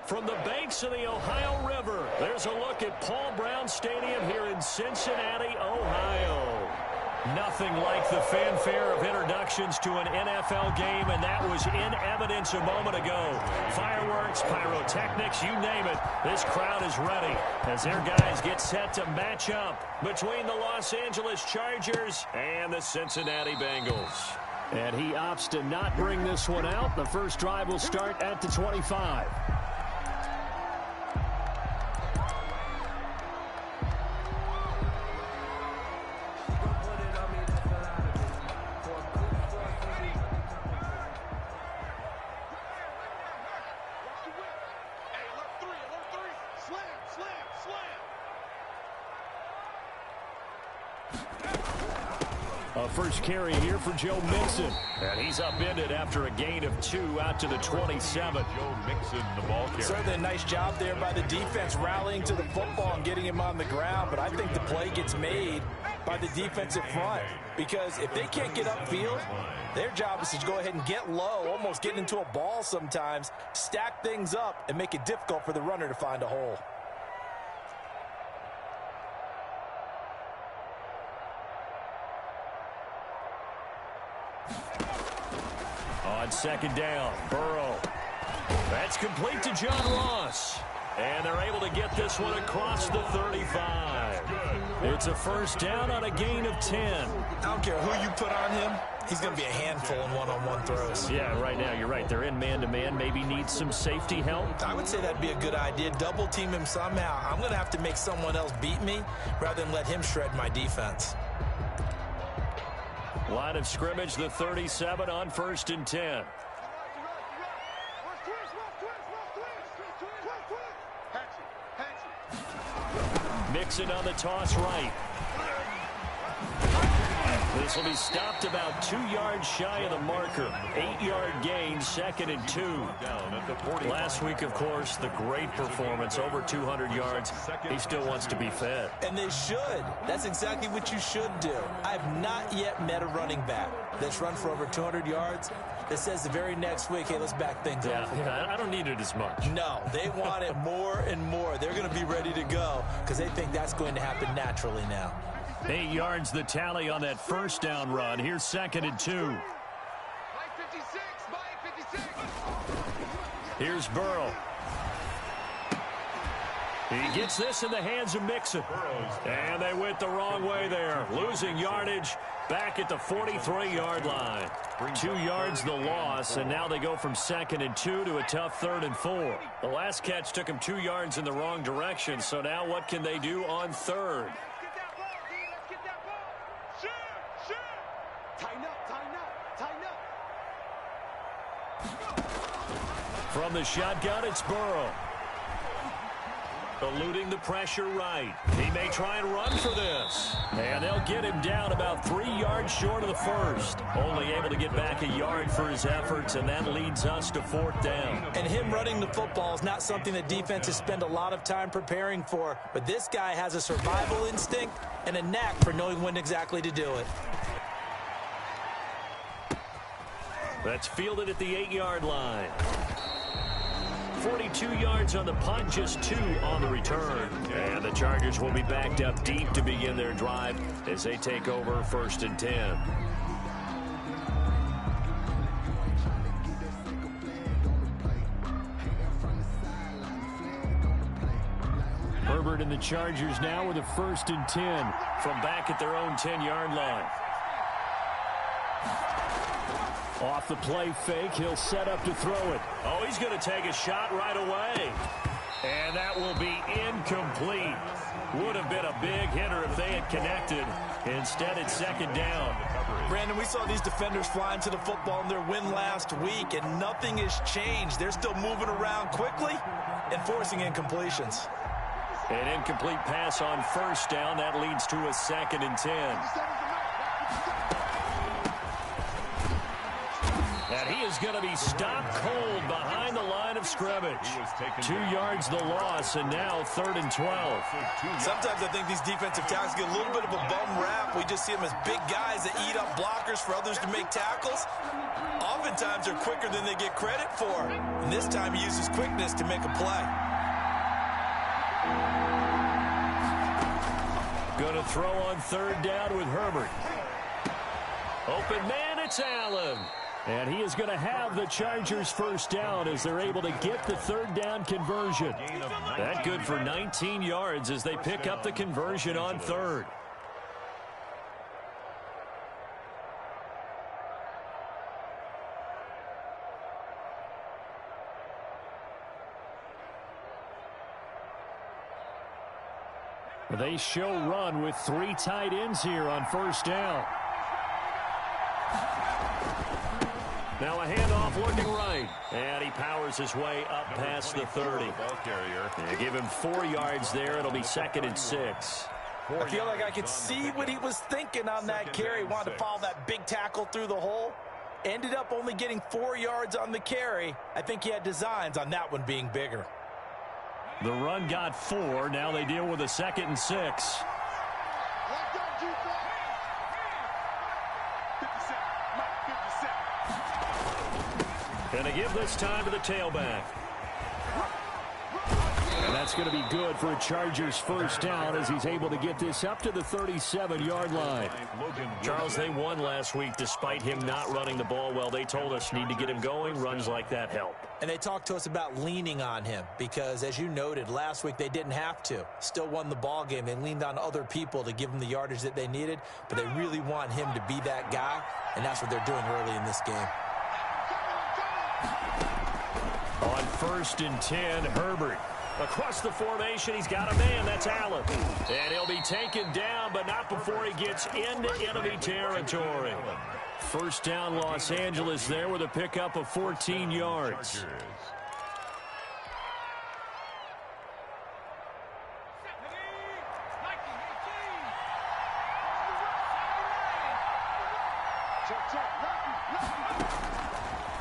From the banks of the Ohio River, there's a look at Paul Brown Stadium here in Cincinnati, Ohio. Nothing like the fanfare of introductions to an NFL game, and that was in evidence a moment ago. Fireworks, pyrotechnics, you name it. This crowd is ready as their guys get set to match up between the Los Angeles Chargers and the Cincinnati Bengals. And he opts to not bring this one out. The first drive will start at the 25. First carry here for Joe Mixon. And he's upended after a gain of 2 out to the 27. Joe Mixon, the ball carrier. Certainly a nice job there by the defense rallying to the football and getting him on the ground. But I think the play gets made by the defensive front. Because if they can't get upfield, their job is to go ahead and get low, almost get into a ball sometimes, stack things up, and make it difficult for the runner to find a hole. On second down, Burrow. That's complete to John Ross. And they're able to get this one across the 35. It's a first down on a gain of 10. I don't care who you put on him. He's going to be a handful in one-on-one throws. Yeah, right now, you're right. They're in man-to-man. Maybe needs some safety help. I would say that'd be a good idea. Double team him somehow. I'm going to have to make someone else beat me rather than let him shred my defense. Line of scrimmage, the 37 on 1st and 10. Mixon on the toss right. This will be stopped about 2 yards shy of the marker. 8-yard gain, 2nd and 2. Last week, of course, the great performance, over 200 yards. He still wants to be fed. And they should. That's exactly what you should do. I've not yet met a running back that's run for over 200 yards that says the very next week, hey, let's back things up. Yeah, I don't need it as much. No, they want it more and more. They're going to be ready to go because they think that's going to happen naturally now. 8 yards the tally on that first down run. Here's 2nd and 2. Here's Burrow. He gets this in the hands of Mixon. And they went the wrong way there. Losing yardage back at the 43-yard line. 2 yards the loss, and now they go from 2nd and 2 to a tough 3rd and 4. The last catch took them 2 yards in the wrong direction, so now what can they do on 3rd? From the shotgun, it's Burrow. Eluding the pressure right. He may try and run for this. And they'll get him down about 3 yards short of the first. Only able to get back a yard for his efforts, and that leads us to 4th down. And him running the football is not something that defenses spend a lot of time preparing for. But this guy has a survival instinct and a knack for knowing when exactly to do it. That's fielded at the 8-yard line. 42 yards on the punt, just 2 on the return. And the Chargers will be backed up deep to begin their drive as they take over 1st and 10. Herbert and the Chargers now with a 1st and 10 from back at their own 10-yard line. Off the play fake, he'll set up to throw it. Oh, he's going to take a shot right away. And that will be incomplete. Would have been a big hitter if they had connected. Instead, it's 2nd down. Brandon, we saw these defenders flying to the football in their win last week, and nothing has changed. They're still moving around quickly and forcing incompletions. An incomplete pass on 1st down. That leads to a 2nd and 10. And he is going to be stopped cold behind the line of scrimmage. 2 yards the loss, and now 3rd and 12. Sometimes I think these defensive tackles get a little bit of a bum rap. We just see them as big guys that eat up blockers for others to make tackles. Often Sometimes they're quicker than they get credit for. And this time he uses quickness to make a play. Going to throw on third down with Herbert. Open man, it's Allen. And he is going to have the Chargers first down as they're able to get the third down conversion. That good for 19 yards as they pick up the conversion on third. They show run with 3 tight ends here on first down. Now a handoff looking right. And he powers his way up past the 30. They give him 4 yards there. It'll be 2nd and 6. I feel like I could see what he was thinking on that carry. Wanted to follow that big tackle through the hole. Ended up only getting 4 yards on the carry. I think he had designs on that one being bigger. The run got 4. Now they deal with a 2nd and 6. Going to give this time to the tailback. And that's going to be good for a Chargers first down as he's able to get this up to the 37-yard line. Charles, they won last week despite him not running the ball well. They told us need to get him going. Runs like that help. And they talked to us about leaning on him because, as you noted, last week they didn't have to. Still won the ball game. They leaned on other people to give them the yardage that they needed, but they really want him to be that guy, and that's what they're doing early in this game. On 1st and 10, Herbert. Across the formation, he's got a man. That's Allen. And he'll be taken down, but not before he gets into enemy territory. First down, Los Angeles there with a pickup of 14 yards.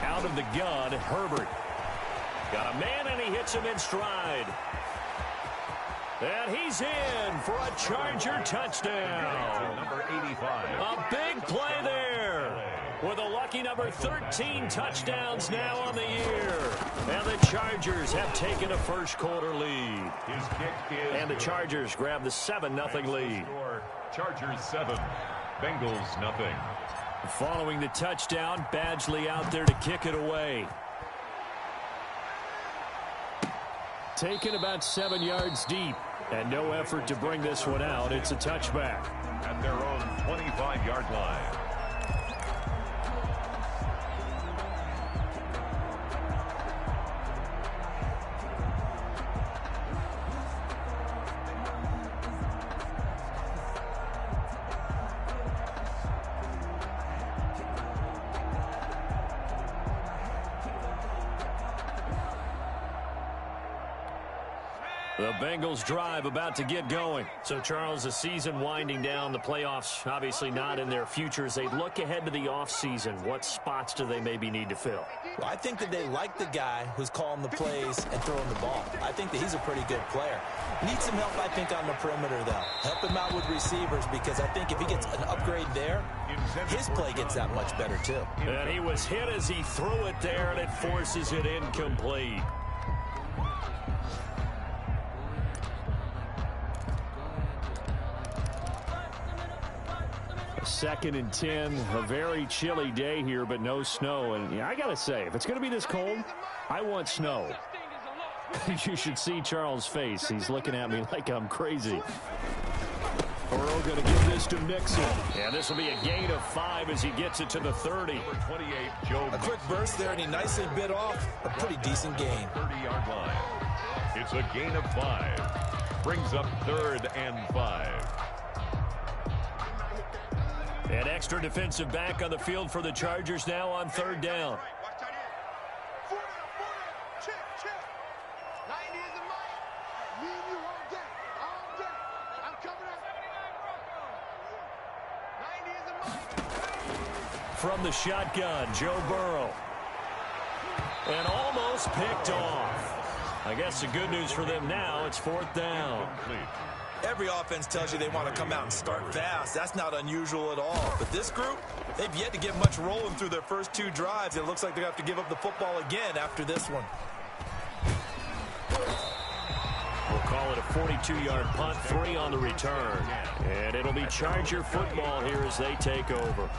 Out of the gun, Herbert. Got a man, and he hits him in stride. And he's in for a Charger touchdown. Number 85. A big play there. With a lucky number 13 touchdowns now on the year. And the Chargers have taken a first-quarter lead. His kick is and the Chargers grab the 7-0 lead. Chargers 7, Bengals 0. Following the touchdown, Badgley out there to kick it away. Taken about 7 yards deep, and no effort to bring this one out. It's a touchback. At their own 25-yard line. The Bengals drive about to get going. So, Charles, the season winding down, the playoffs obviously not in their futures. They look ahead to the offseason. What spots do they maybe need to fill? Well, I think that they like the guy who's calling the plays and throwing the ball. I think that he's a pretty good player. Needs some help, I think, on the perimeter, though. Help him out with receivers because I think if he gets an upgrade there, his play gets that much better, too. And he was hit as he threw it there, and it forces it incomplete. 2nd and 10, a very chilly day here, but no snow. And yeah, I got to say, if it's going to be this cold, I want snow. You should see Charles' face. He's looking at me like I'm crazy. Burrow going to give this to Mixon. And this will be a gain of 5 as he gets it to the 30. Number 28, Joe. A quick burst there, and he nicely bit off a pretty decent gain. 30-yard line. It's a gain of 5. Brings up 3rd and 5. An extra defensive back on the field for the Chargers now on 3rd down. From the shotgun, Joe Burrow. And almost picked off. I guess the good news for them now, it's 4th down. Every offense tells you they want to come out and start fast. That's not unusual at all. But this group, they've yet to get much rolling through their first 2 drives. It looks like they're going to have to give up the football again after this one. We'll call it a 42-yard punt, 3 on the return. And it'll be Charger football here as they take over.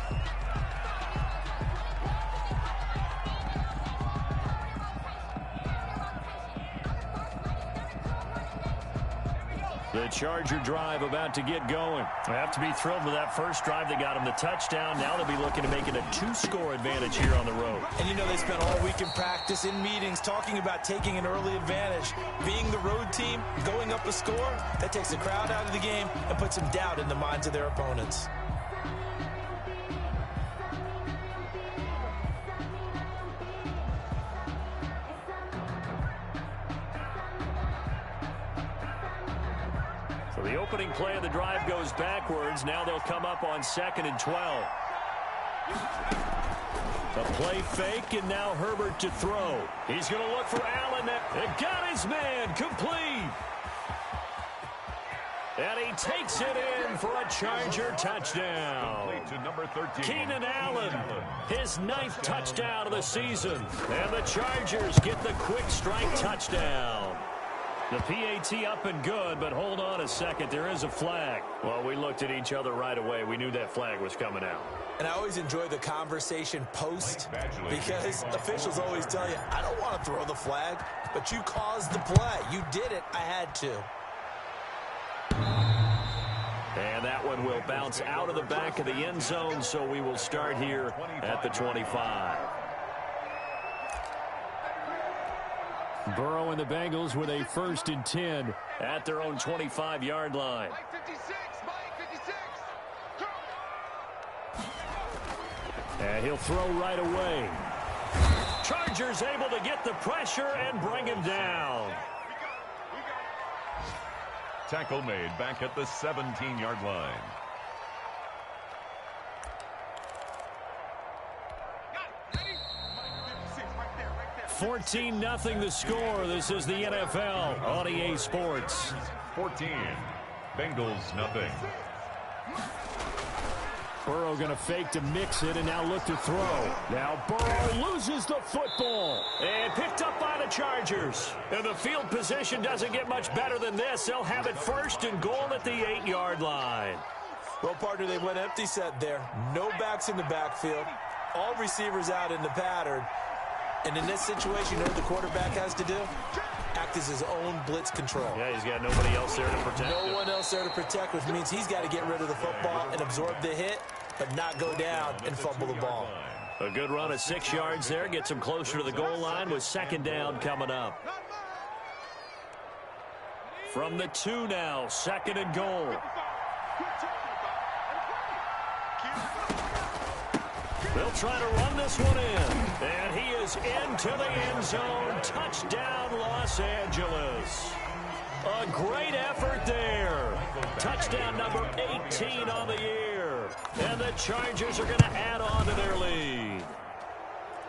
The Charger drive about to get going. They have to be thrilled with that first drive. They got them the touchdown. Now they'll be looking to make it a 2-score advantage here on the road. And you know they spent all week in practice, in meetings, talking about taking an early advantage. Being the road team, going up a score, that takes the crowd out of the game and puts some doubt in the minds of their opponents. The opening play of the drive goes backwards. Now they'll come up on 2nd and 12. A play fake, and now Herbert to throw. He's going to look for Allen. It got his man complete. And he takes it in for a Charger touchdown. To number 13. Keenan Allen, his 9th touchdown of the season. And the Chargers get the quick strike touchdown. The PAT up and good, but hold on a second. There is a flag. Well, we looked at each other right away. We knew that flag was coming out. And I always enjoy the conversation post because officials always tell you, I don't want to throw the flag, but you caused the play. You did it. I had to. And that one will bounce out of the back of the end zone, so we will start here at the 25. Burrow and the Bengals with a 1st and 10 at their own 25-yard line. And he'll throw right away. Chargers able to get the pressure and bring him down. Tackle made back at the 17-yard line. 14-0 the score. This is the NFL on EA Sports. 14. Bengals nothing. Burrow going to fake to mix it and now look to throw. Now Burrow loses the football and picked up by the Chargers. And the field position doesn't get much better than this. They'll have it 1st and goal at the 8-yard line. Well, partner, they went empty set there. No backs in the backfield. All receivers out in the pattern. And in this situation, you know what the quarterback has to do? Act as his own blitz control. Yeah, he's got nobody else there to protect. No one else there to protect, which means he's got to get rid of the football and absorb the hit, but not go down and fumble the ball. A good run of 6 yards there. Gets him closer to the goal line with 2nd down coming up. From the 2 now, 2nd and goal. They'll try to run this one in. And he is into the end zone. Touchdown, Los Angeles. A great effort there. Touchdown number 18 on the year. And the Chargers are going to add on to their lead.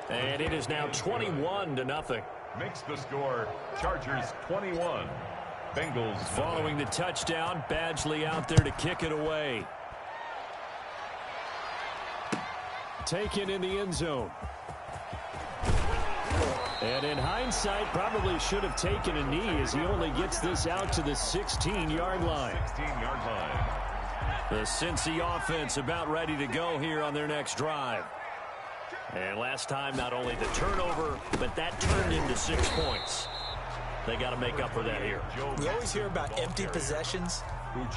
And it is now 21-0. Makes the score Chargers 21. Bengals following the touchdown. Badgley out there to kick it away. Taken in the end zone. And in hindsight, probably should have taken a knee as he only gets this out to the 16-yard line. 16-yard line. The Cincy offense about ready to go here on their next drive. And last time, not only the turnover, but that turned into 6 points. They got to make up for that here. We always hear about empty possessions.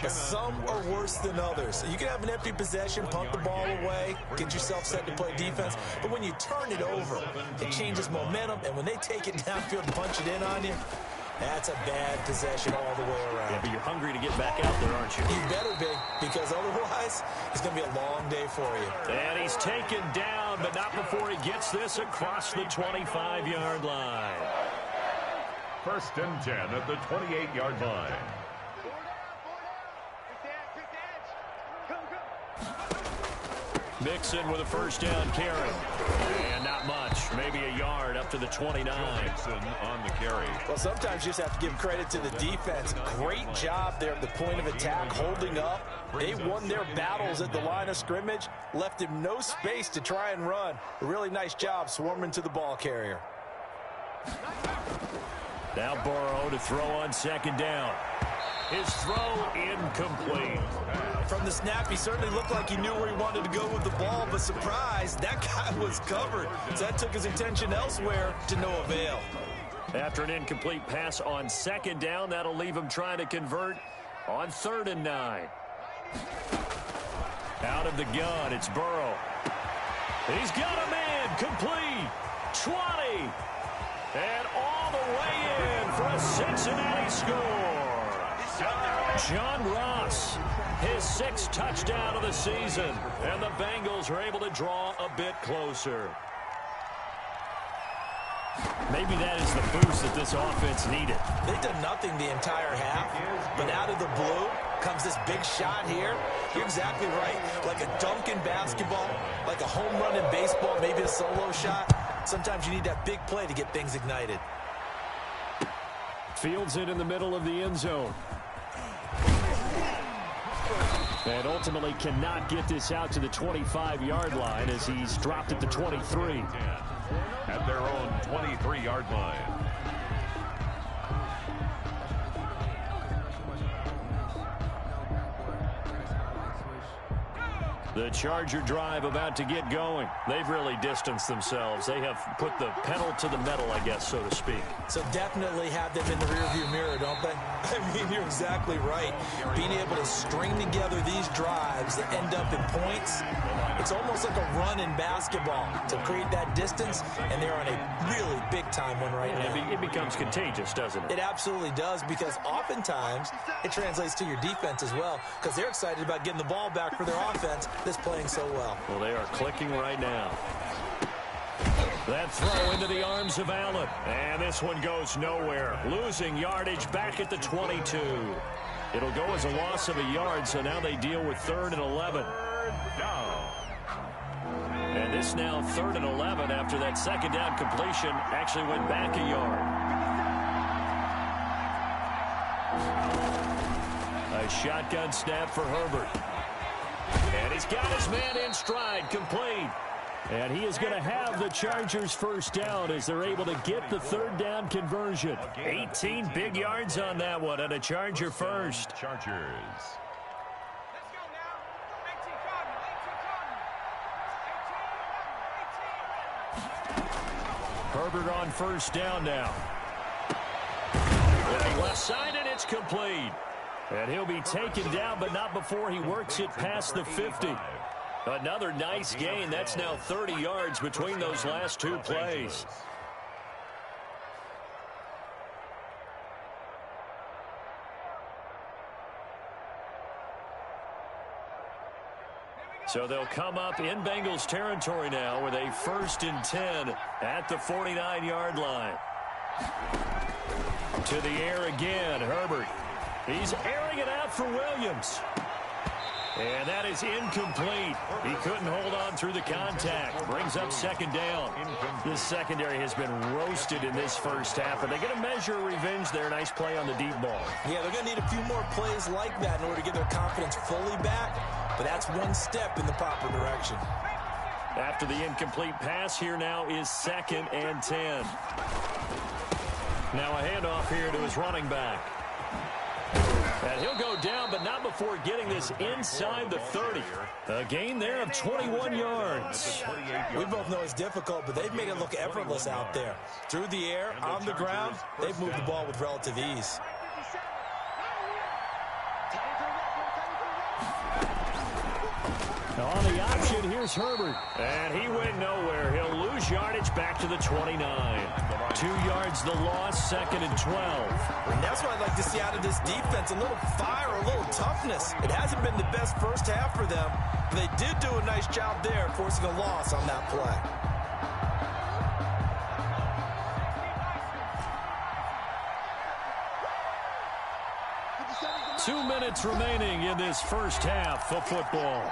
Some are worse than others. You can have an empty possession, punt the ball away, get yourself set to play defense. But when you turn it over, it changes momentum. And when they take it downfield and punch it in on you, that's a bad possession all the way around. Yeah, but you're hungry to get back out there, aren't you? You better be, because otherwise it's going to be a long day for you. And he's taken down, but not before he gets this across the 25-yard line. 1st and 10 at the 28-yard line. Mixon with a 1st down carry. And not much. Maybe a yard up after the 29. On the carry. Well, sometimes you just have to give credit to the defense. Great job there at the point of attack, holding up. They won their battles at the line of scrimmage, left him no space to try and run. A really nice job swarming to the ball carrier. Now Burrow to throw on second down. His throw incomplete. From the snap, he certainly looked like he knew where he wanted to go with the ball, but surprise, that guy was covered. So that took his attention elsewhere to no avail. After an incomplete pass on second down, that'll leave him trying to convert on 3rd and 9. Out of the gun, it's Burrow. He's got a man, complete. 20. And all the way in for a Cincinnati score. John Ross, his 6th touchdown of the season, and the Bengals are able to draw a bit closer. Maybe that is the boost that this offense needed. They did nothing the entire half, but out of the blue comes this big shot here. You're exactly right. Like a dunk in basketball, like a home run in baseball, maybe a solo shot. Sometimes you need that big play to get things ignited. Fields it in the middle of the end zone. And ultimately cannot get this out to the 25-yard line as he's dropped at the 23. At their own 23-yard line. The Charger drive about to get going. They've really distanced themselves. They have put the pedal to the metal, I guess, so to speak. So definitely have them in the rearview mirror, don't they? I mean, you're exactly right. Being able to string together these drives that end up in points, it's almost like a run in basketball to create that distance, and they're on a really big-time one right now. It becomes contagious, doesn't it? It absolutely does, because oftentimes it translates to your defense as well, because they're excited about getting the ball back for their offense that's playing so well. Well, they are clicking right now. That throw into the arms of Allen. And this one goes nowhere. Losing yardage back at the 22. It'll go as a loss of a yard, so now they deal with 3rd and 11. And this now 3rd and 11 after that second down completion actually went back a yard. A shotgun snap for Herbert. And he's got his man in stride, complete. And he is going to have the Chargers first down as they're able to get the 3rd down conversion. 18 big yards on that one, and a Charger first. Chargers. Herbert on first down now. Looking left side, and it's complete. And he'll be taken down, but not before he works it past the 50. Another nice gain. That's now 30 yards between those last 2 plays. So they'll come up in Bengals territory now with a 1st and 10 at the 49-yard line. To the air again, Herbert. He's airing it out for Williams. And that is incomplete. He couldn't hold on through the contact. Brings up 2nd down. This secondary has been roasted in this first half. Are they going to measure revenge there? Nice play on the deep ball. Yeah, they're going to need a few more plays like that in order to get their confidence fully back. But that's one step in the proper direction. After the incomplete pass, here now is 2nd and 10. Now a handoff here to his running back. And he'll go down, but not before getting this inside the 30. A gain there of 21 yards. We both know it's difficult, but they've made it look effortless out there. Through the air, on the ground, they've moved the ball with relative ease. On the option, here's Herbert. And he went nowhere. He'll lose yardage back to the 29. 2 yards the loss, 2nd and 12. And that's what I'd like to see out of this defense. A little fire, a little toughness. It hasn't been the best first half for them, but they did do a nice job there, forcing a loss on that play. Two minutes remaining in this first half of football.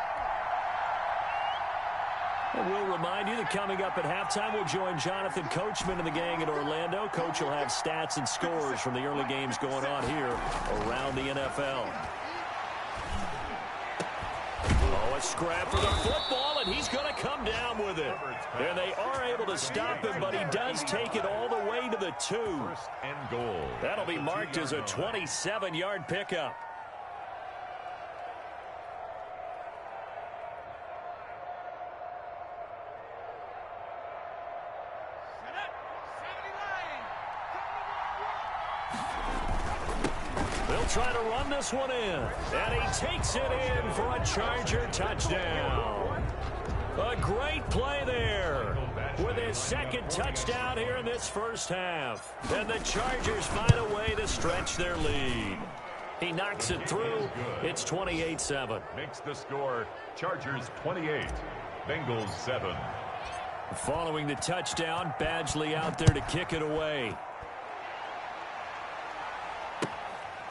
And we'll remind you that coming up at halftime, we'll join Jonathan Coachman and the gang in Orlando. Coach will have stats and scores from the early games going on here around the NFL. Oh, a scrap for the football, and he's going to come down with it. And they are able to stop him, but he does take it all the way to the 2. First and goal. That'll be marked as a 27-yard pickup. They'll try to run this one in, and he takes it in for a Charger touchdown. A great play there with his second touchdown here in this first half. And the Chargers find a way to stretch their lead. He knocks it through. It's 28-7. Makes the score Chargers 28, Bengals 7. Following the touchdown, Badgley out there to kick it away.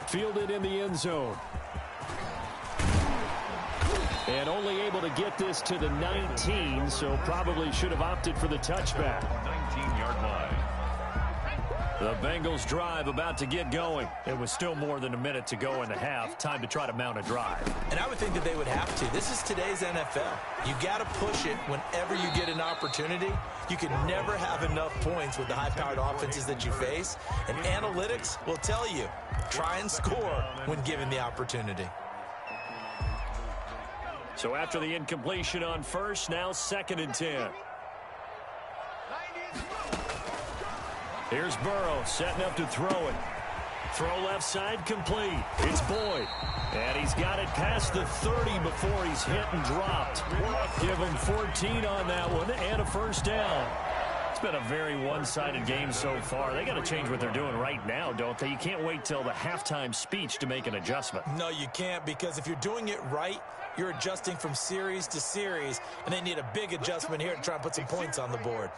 Fielded in the end zone. And only able to get this to the 19, so probably should have opted for the touchback. 19-yard line. The Bengals drive about to get going. It was still more than a minute to go in the half. Time to try to mount a drive. And I would think that they would have to. This is today's NFL. You got to push it whenever you get an opportunity. You can never have enough points with the high-powered offenses that you face. And analytics will tell you, try and score when given the opportunity. So after the incompletion on first, now 2nd and 10. Here's Burrow setting up to throw it. Throw left side complete. It's Boyd. And he's got it past the 30 before he's hit and dropped. Give him 14 on that one and a first down. It's been a very one-sided game so far. They got to change what they're doing right now, don't they? You can't wait till the halftime speech to make an adjustment. No, you can't, because if you're doing it right, you're adjusting from series to series, and they need a big adjustment here to try and put some points on the board.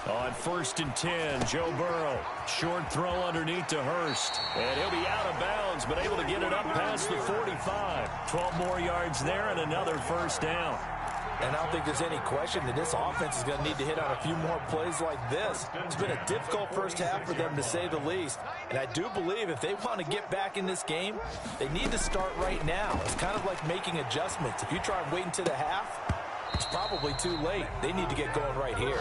On 1st and 10, Joe Burrow. Short throw underneath to Hurst. And he'll be out of bounds, but able to get it up past the 45. 12 more yards there and another first down. And I don't think there's any question that this offense is going to need to hit on a few more plays like this. It's been a difficult first half for them, to say the least. And I do believe if they want to get back in this game, they need to start right now. It's kind of like making adjustments. If you try and wait until the half, it's probably too late. They need to get going right here.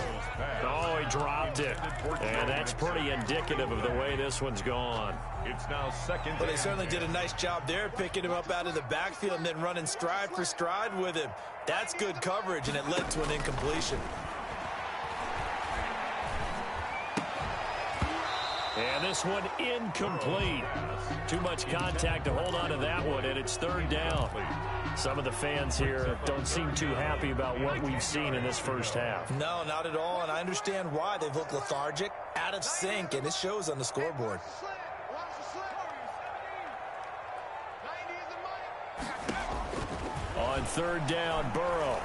Oh, he dropped it. And that's pretty indicative of the way this one's gone. It's now 2nd. Well, they certainly did a nice job there, picking him up out of the backfield and then running stride for stride with him. That's good coverage, and it led to an incompletion. And this one incomplete. Too much contact to hold on to that one, and it's 3rd down. Some of the fans here don't seem too happy about what we've seen in this first half. No, not at all, and I understand why. They've looked lethargic, out of sync, and it shows on the scoreboard. On 3rd down, Burrow.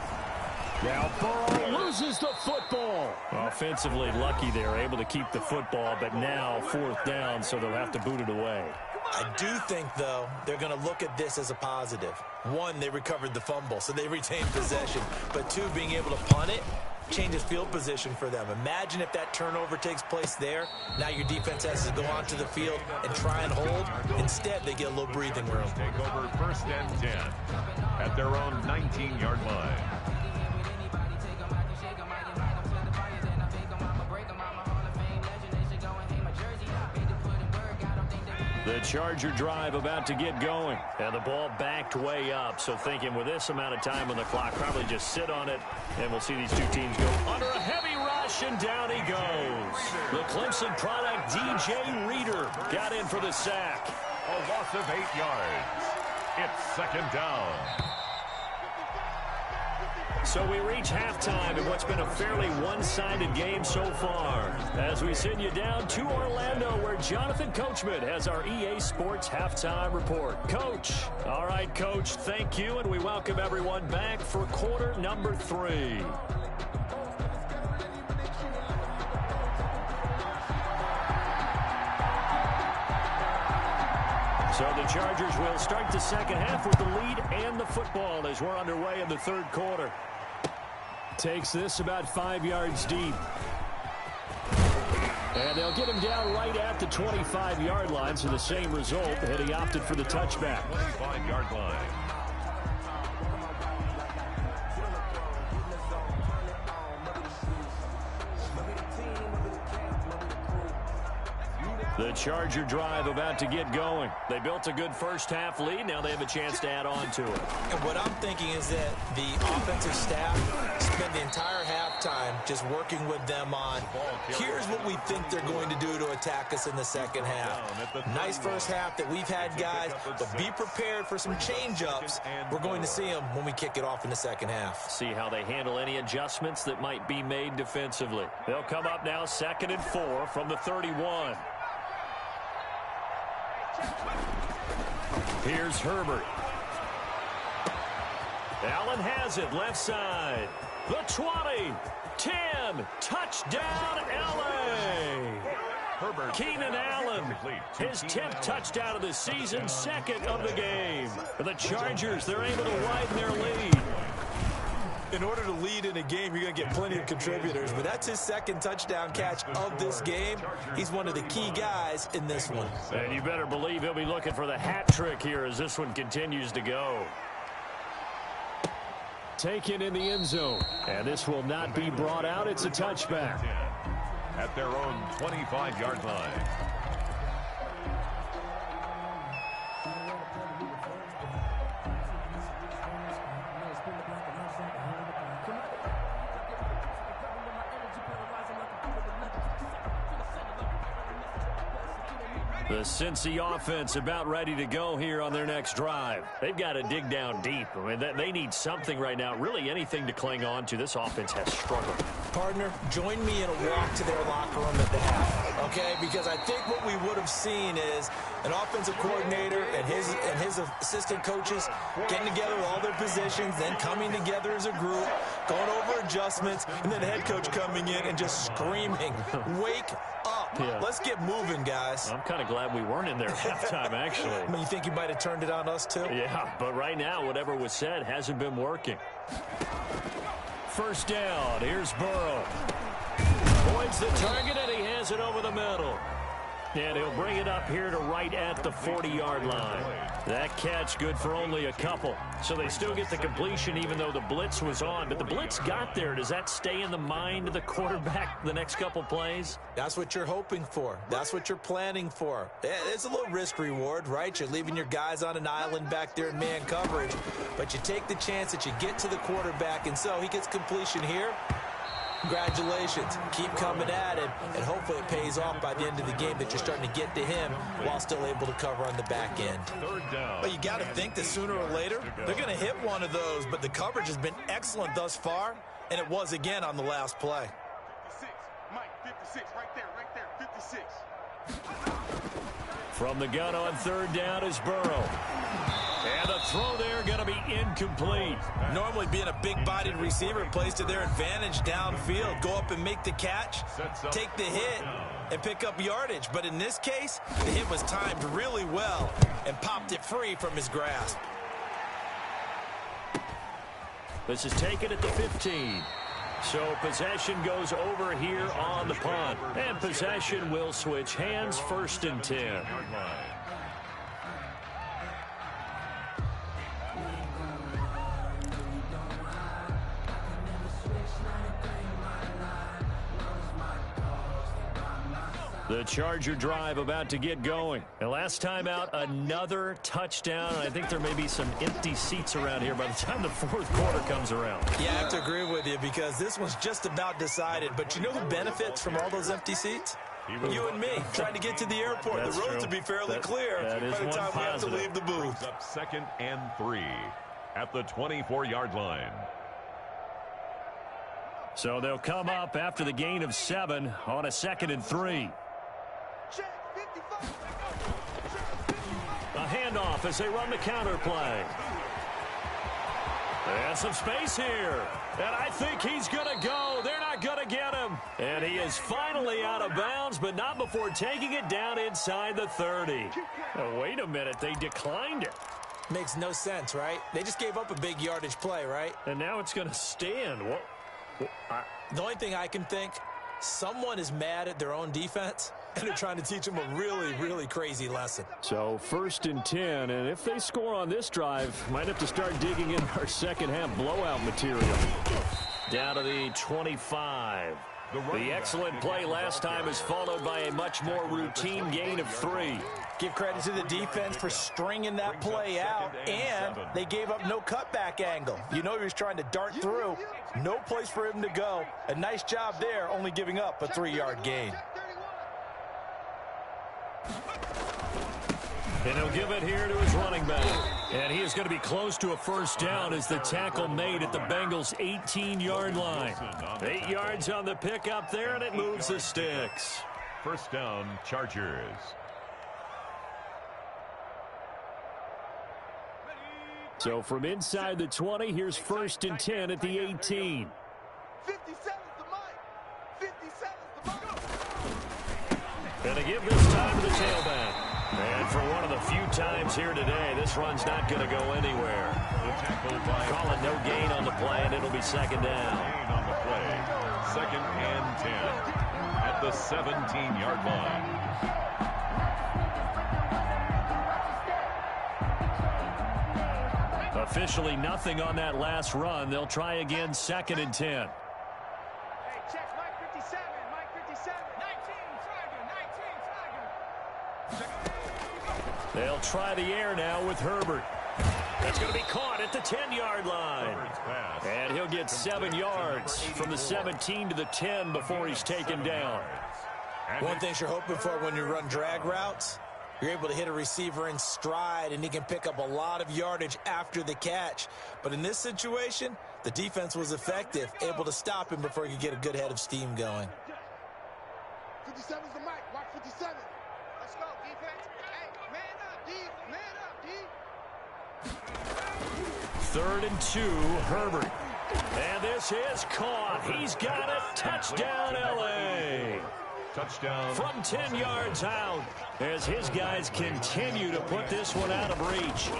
Now Burrow loses the football. Offensively lucky they're able to keep the football, but now 4th down, so they'll have to boot it away. I do think, though, they're going to look at this as a positive. 1, they recovered the fumble, so they retained possession. But 2, being able to punt it changes field position for them. Imagine if that turnover takes place there. Now your defense has to go onto the field and try and hold. Instead, they get a little breathing room. Take over 1st and 10 at their own 19-yard line. The Charger drive about to get going. And the ball backed way up. So thinking with this amount of time on the clock, probably just sit on it. And we'll see these two teams go under a heavy rush, and down he goes. The Clemson product, DJ Reader, got in for the sack. A loss of 8 yards. It's 2nd down. So we reach halftime in what's been a fairly one-sided game so far. As we send you down to Orlando, where Jonathan Coachman has our EA Sports Halftime Report. Coach. All right, Coach, thank you, and we welcome everyone back for quarter number 3. So the Chargers will start the second half with the lead and the football as we're underway in the third quarter. Takes this about 5 yards deep. And they'll get him down right at the 25-yard line, so the same result, and he opted for the touchback. 25-yard line. The Charger drive about to get going. They built a good first-half lead. Now they have a chance to add on to it. And what I'm thinking is that the offensive staff spent the entire halftime just working with them on, here's what we think they're going to do to attack us in the second half. Nice first half that we've had, guys, but be prepared for some change-ups. We're going to see them when we kick it off in the second half. See how they handle any adjustments that might be made defensively. They'll come up now 2nd and 4 from the 31. Here's Herbert. Allen has it, left side. The 20, 10, touchdown, L.A. Herbert. Keenan Allen, his 10th touchdown of the season, 2nd of the game. For the Chargers, they're able to widen their lead. In order to lead in a game, you're going to get plenty of contributors, but that's his 2nd touchdown catch of this game. He's one of the key guys in this one. And you better believe he'll be looking for the hat trick here as this one continues to go. Taken in the end zone, and this will not be brought out. It's a touchback. At their own 25-yard line. The Cincy offense about ready to go here on their next drive. They've got to dig down deep. I mean, they need something right now, really anything to cling on to. This offense has struggled. Partner, join me in a walk to their locker room at the half, okay? Because I think what we would have seen is an offensive coordinator and his assistant coaches getting together with all their positions, then coming together as a group, going over adjustments, and then the head coach coming in and just screaming, wake up. Yeah. Let's get moving, guys. I'm kind of glad we weren't in there at halftime, actually. I mean, you think you might have turned it on us, too? Yeah, but right now, whatever was said hasn't been working. First down, here's Burrow. Avoids the target, and he has it over the middle. And he'll bring it up here to right at the 40-yard line. That catch good for only a couple. So they still get the completion even though the blitz was on. But the blitz got there. Does that stay in the mind of the quarterback the next couple plays? That's what you're hoping for. That's what you're planning for. It's a little risk reward, right? You're leaving your guys on an island back there in man coverage. But you take the chance that you get to the quarterback. And so he gets completion here. Congratulations. Keep coming at it, and hopefully it pays off by the end of the game that you're starting to get to him while still able to cover on the back end. But you got to think that sooner or later, they're going to hit one of those, but the coverage has been excellent thus far, and it was again on the last play. 56, Mike, 56, right there, 56. From the gun on third down is Burrow. And the throw there going to be incomplete. Normally being a big-bodied receiver plays to their advantage downfield. Go up and make the catch, take the hit, and pick up yardage. But in this case, the hit was timed really well and popped it free from his grasp. This is taken at the 15. So possession goes over here on the punt. And possession will switch hands, 1st and 10. The Charger drive about to get going. And last time out, another touchdown. I think there may be some empty seats around here by the time the 4th quarter comes around. Yeah, I have to agree with you because this one's just about decided. But you know who benefits from all those empty seats? You and me, trying to get to the airport. That's the road true. to be fairly clear by the time we have to leave the booth. Up 2nd and 3 at the 24-yard line. So they'll come up after the gain of 7 on a 2nd and 3. A handoff as they run the counter play. And some space here. And I think he's going to go. They're not going to get him. And he is finally out of bounds, but not before taking it down inside the 30. Oh, wait a minute. They declined it. Makes no sense, right? They just gave up a big yardage play, right? And now it's going to stand. The only thing I can think, someone is mad at their own defense, and they're trying to teach them a really, really crazy lesson. So 1st and 10, and if they score on this drive, might have to start digging in our second-half blowout material. Down to the 25. The excellent play last time is followed by a much more routine gain of 3. Give credit to the defense for stringing that play out, and they gave up no cutback angle. You know he was trying to dart through. No place for him to go. A nice job there, only giving up a 3-yard gain. And he'll give it here to his running back. And he is going to be close to a first down as the tackle made at the Bengals' 18-yard line. 8 yards on the pickup there, and it moves the sticks. First down, Chargers. So from inside the 20, here's 1st and 10 at the 18. 57's the mic. 57's the mic. And to give this time to the tailback. And for one of the few times here today, this run's not going to go anywhere. Call it no gain on the play, and it'll be second down. Gain on the play. 2nd and 10 at the 17-yard line. Officially nothing on that last run. They'll try again 2nd and 10. Hey, check Mike 57. Mike 57. 19 Tiger. They'll try the air now with Herbert. That's going to be caught at the 10-yard line. And he'll get 7 yards from the 17 to the 10 before he's taken down. One thing you're hoping for when you run drag routes, you're able to hit a receiver in stride, and he can pick up a lot of yardage after the catch. But in this situation, the defense was effective, able to stop him before he could get a good head of steam going. 57's the mic. Watch 57. Let's go, defense. Hey, man up, D. Man up, D. 3rd and 2, Herbert. And this is caught. He's got it. Touchdown, L.A. Touchdown. From 10 yards out as his guys continue to put this one out of reach.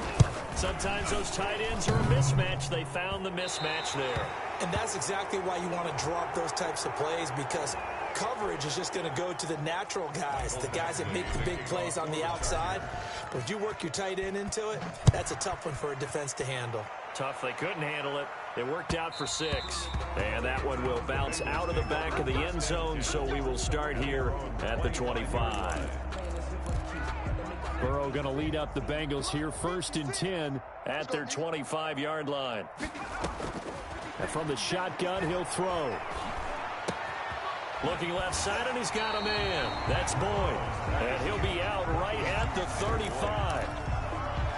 Sometimes those tight ends are a mismatch. They found the mismatch there. And that's exactly why you want to drop those types of plays, because coverage is just going to go to the natural guys, the guys that make the big plays on the outside. But if you work your tight end into it, that's a tough one for a defense to handle. Tough. They couldn't handle it. It worked out for 6. And that one will bounce out of the back of the end zone, so we will start here at the 25. Burrow going to lead up the Bengals here, 1st and 10 at their 25-yard line. And from the shotgun, he'll throw. Looking left side, and he's got a man. That's Boyd. And he'll be out right at the 35.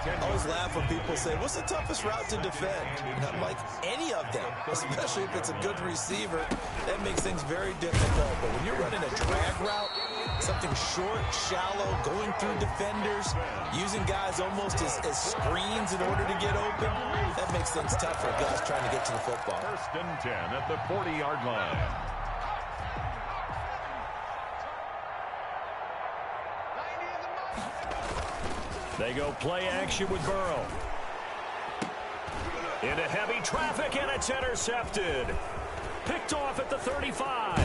I always laugh when people say, what's the toughest route to defend? And I'm like, any of them, especially if it's a good receiver. That makes things very difficult. But when you're running a drag route, something short, shallow, going through defenders, using guys almost as screens in order to get open, that makes things tough for guys trying to get to the football. 1st and 10 at the 40-yard line. They go play action with Burrow. Into heavy traffic, and it's intercepted. Picked off at the 35.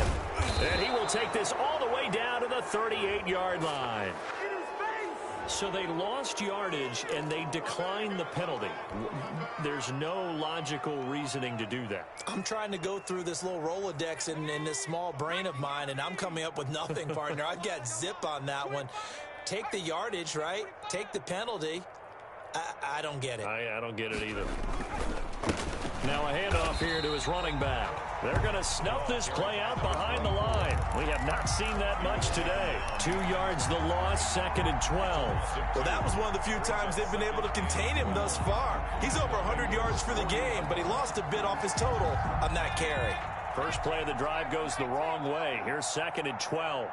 And he will take this all the way down to the 38-yard line. So they lost yardage, and they declined the penalty. There's no logical reasoning to do that. I'm trying to go through this little Rolodex in this small brain of mine, and I'm coming up with nothing, partner. I've got zip on that one. Take the yardage, right? Take the penalty. I don't get it. I don't get it either. Now a handoff here to his running back. They're going to snuff this play out behind the line. We have not seen that much today. 2 yards the loss, 2nd and 12. Well, that was one of the few times they've been able to contain him thus far. He's over 100 yards for the game, but he lost a bit off his total on that carry. First play of the drive goes the wrong way. Here's 2nd and 12.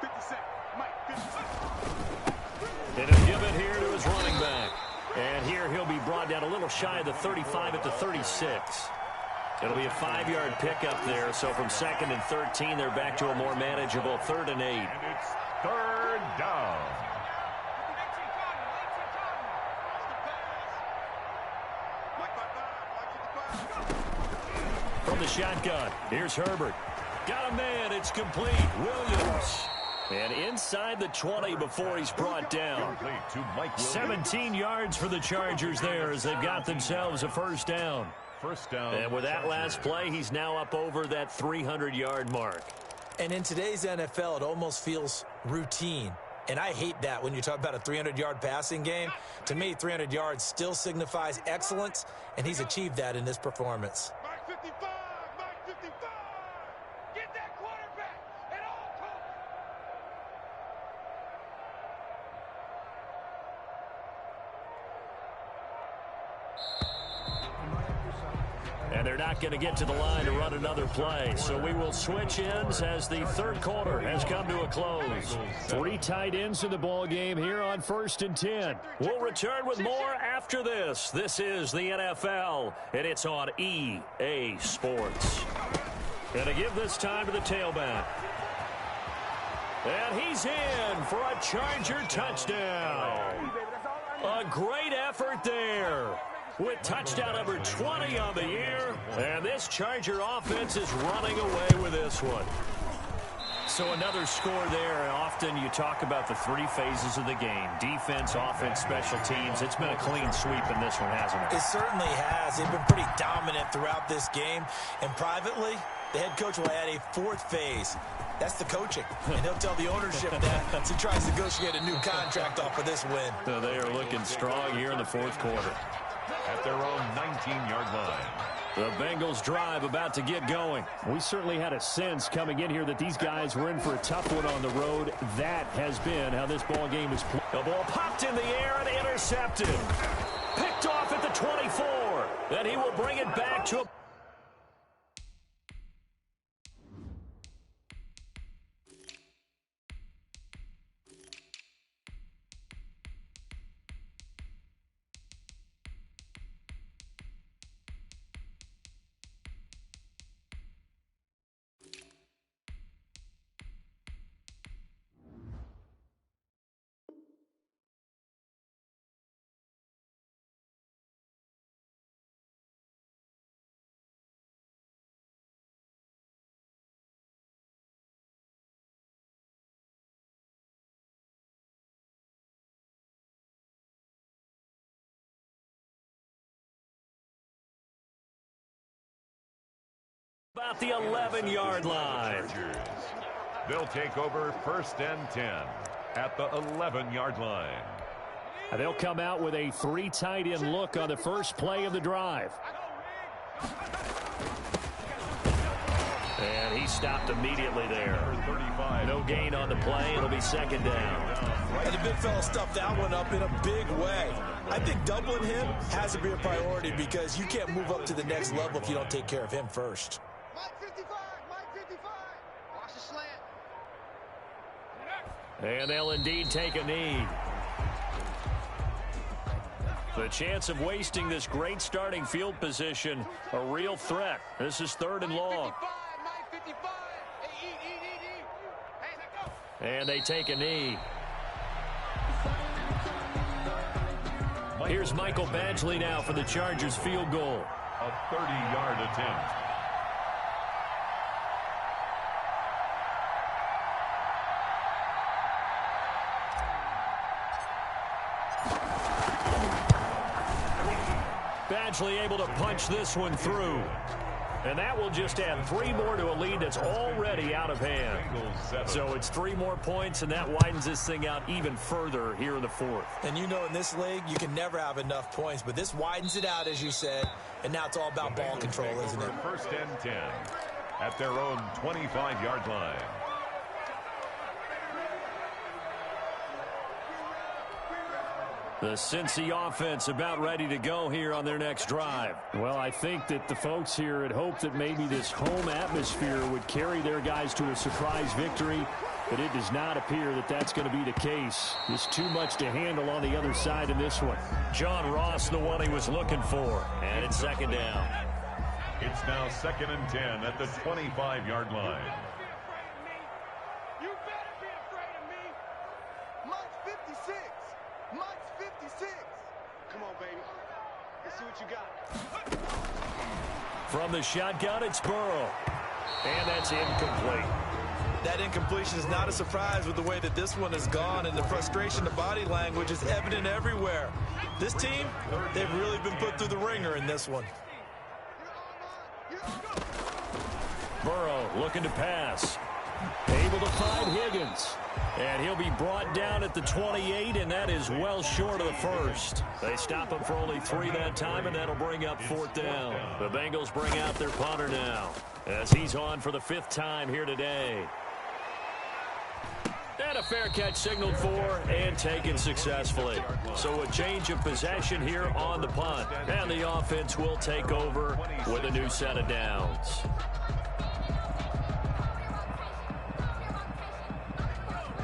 57. Mike 57. And he'll give it here to his running back. And here he'll be brought down a little shy of the 35 at the 36. It'll be a 5-yard pickup there, so from 2nd and 13, they're back to a more manageable 3rd and 8. And it's 3rd down. From the shotgun, here's Herbert. Got a man, it's complete. Williams. And inside the 20 before he's brought down. 17 yards for the Chargers there as they've got themselves a first down. First down. And with that last play, he's now up over that 300-yard mark. And in today's NFL, it almost feels routine. And I hate that when you talk about a 300-yard passing game. To me, 300 yards still signifies excellence, and he's achieved that in this performance. Mike 55, Mike 55. Get that quarterback at all costs. And they're not going to get to the line to run another play. So we will switch ends as the third quarter has come to a close. 3 tight ends in the ball game here on 1st and 10. We'll return with more after this. This is the NFL, and it's on EA Sports. And to give this time to the tailback. And he's in for a Charger touchdown. A great effort there, with touchdown number 20 on the year. And this Charger offense is running away with this one. So another score there. Often you talk about the 3 phases of the game: defense, offense, special teams. It's been a clean sweep in this one, hasn't it? It certainly has. They've been pretty dominant throughout this game. And privately, the head coach will add a 4th phase. That's the coaching. And he'll tell the ownership that as he tries to negotiate a new contract off of this win. So they are looking strong here in the 4th quarter. At their own 19-yard line. The Bengals drive about to get going. We certainly had a sense coming in here that these guys were in for a tough one on the road. That has been how this ball game is played. The ball popped in the air and intercepted. Picked off at the 24. Then he will bring it back to a... About the 11-yard line. They'll take over 1st and 10 at the 11-yard line. And they'll come out with a 3 tight end look on the first play of the drive. And he stopped immediately there. No gain on the play. It'll be 2nd down. And the big fella stuffed that one up in a big way. I think doubling him has to be a priority because you can't move up to the next level if you don't take care of him first. Mike 55, Mike 55. Watch the slant. And they'll indeed take a knee. The chance of wasting this great starting field position, a real threat. This is 3rd and long. Mike 55. Hey, eat. Hey, let go. And they take a knee. Here's Michael Badgley now for the Chargers field goal. A 30-yard attempt. Badgley able to punch this one through. And that will just add 3 more to a lead that's already out of hand. So it's 3 more points, and that widens this thing out even further here in the 4th. And you know in this league, you can never have enough points, but this widens it out, as you said, and now it's all about ball control, isn't it? 1st and 10 at their own 25-yard line. The Cincy offense about ready to go here on their next drive. Well, I think that the folks here had hoped that maybe this home atmosphere would carry their guys to a surprise victory, but it does not appear that that's going to be the case. Just too much to handle on the other side in this one. John Ross, the one he was looking for, and it's 2nd down. It's now 2nd and 10 at the 25-yard line. You better be afraid of me. Mine's 56. Mine's 56. Come on, baby. Let's see what you got. From the shotgun, it's Burrow. And that's incomplete. That incompletion is not a surprise with the way that this one has gone, and the frustration, the body language is evident everywhere. This team, they've really been put through the ringer in this one. Burrow looking to pass. Able to find Higgins. And he'll be brought down at the 28, and that is well short of the first. They stop him for only 3 that time, and that'll bring up 4th down. The Bengals bring out their punter now, as he's on for the 5th time here today. And a fair catch signaled for and taken successfully. So a change of possession here on the punt. And the offense will take over with a new set of downs.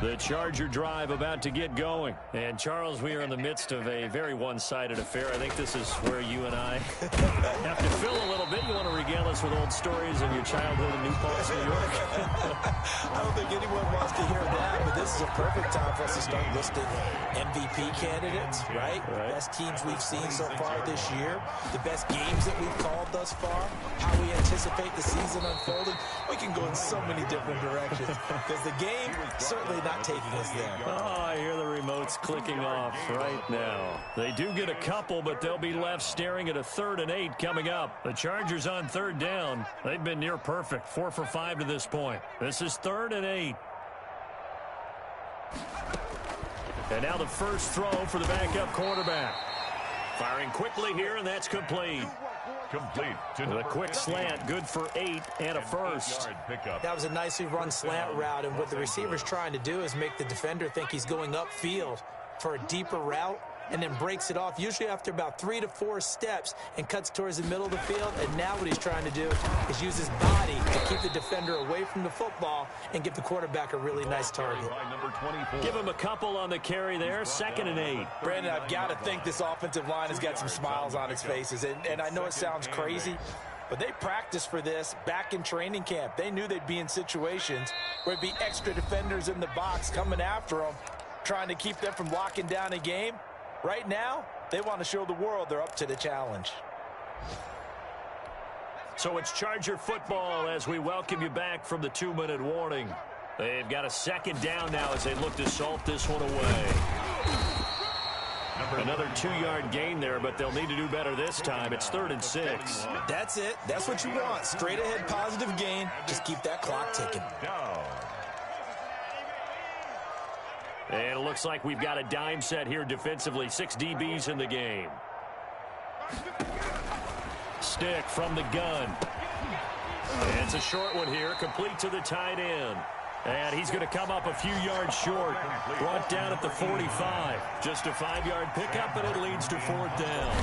The Charger drive about to get going. And, Charles, we are in the midst of a very one-sided affair. I think this is where you and I have to fill a little bit. You want to regale us with old stories of your childhood in New Paltz, New York? I don't think anyone wants to hear that, but this is a perfect time for us to start listing MVP candidates, right? Best teams we've seen so far this year, the best games that we've called thus far, how we anticipate the season unfolding. We can go in so many different directions because the game certainly not taking us there. Oh, I hear the remotes clicking off right now. They do get a couple, but they'll be left staring at a 3rd and 8 coming up. The Chargers on 3rd down. They've been near perfect, 4 for 5 to this point. This is 3rd and 8. And now the first throw for the backup quarterback. Firing quickly here, and that's complete. Complete to The quick slant, good for 8 and a first. That was a nicely run slant route, and what the receiver's trying to do is make the defender think he's going upfield for a deeper route, and then breaks it off, usually after about 3 to 4 steps, and cuts towards the middle of the field. And now what he's trying to do is use his body to keep the defender away from the football and give the quarterback a really nice target. Give him a couple on the carry there, 2nd and 8. Brandon, I've got to think this offensive line has got some smiles on its faces, and I know it sounds crazy, but they practiced for this back in training camp. They knew they'd be in situations where it'd be extra defenders in the box coming after them, trying to keep them from locking down a game. Right now, they want to show the world they're up to the challenge. So it's Charger football as we welcome you back from the 2-minute warning. They've got a 2nd down now as they look to salt this one away. Another 2-yard gain there, but they'll need to do better this time. It's 3rd and 6. That's it. That's what you want. Straight ahead positive gain. Just keep that clock ticking. And it looks like we've got a dime set here defensively. 6 DBs in the game. Stick from the gun. And it's a short one here, complete to the tight end. And he's going to come up a few yards short. Brought down at the 45. Just a 5-yard pickup, and it leads to 4th down.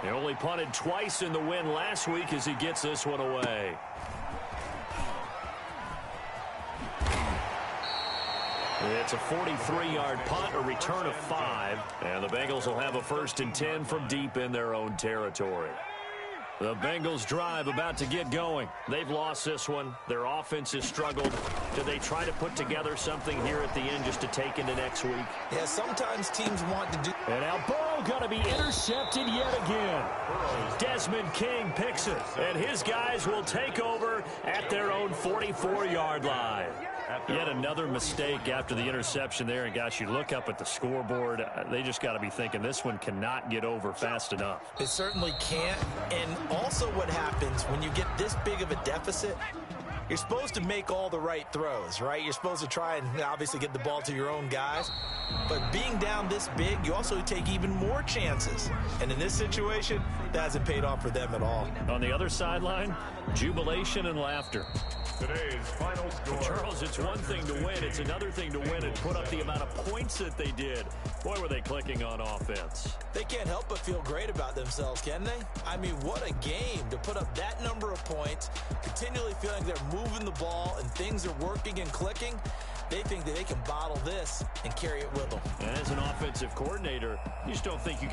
He only punted twice in the win last week as he gets this one away. It's a 43-yard punt, a return of 5, and the Bengals will have a 1st and 10 from deep in their own territory. The Bengals drive about to get going. They've lost this one. Their offense has struggled. Do they try to put together something here at the end just to take into next week? Yeah, sometimes teams want to do... And now Burrow going to be intercepted yet again. Desmond King picks it, and his guys will take over at their own 44-yard line. Yet another mistake after the interception there. And, gosh, you look up at the scoreboard, they just got to be thinking this one cannot get over fast enough. It certainly can't. And also what happens when you get this big of a deficit, you're supposed to make all the right throws, right? You're supposed to try and obviously get the ball to your own guys. But being down this big, you also take even more chances. And in this situation, that hasn't paid off for them at all. On the other sideline, jubilation and laughter. Today's final score. Charles, it's one thing to win. It's another thing to win and put up the amount of points that they did. Boy, were they clicking on offense. They can't help but feel great about themselves, can they? I mean, what a game to put up that number of points, continually feeling they're moving the ball and things are working and clicking. They think that they can bottle this and carry it with them. And as an offensive coordinator, you just don't think you can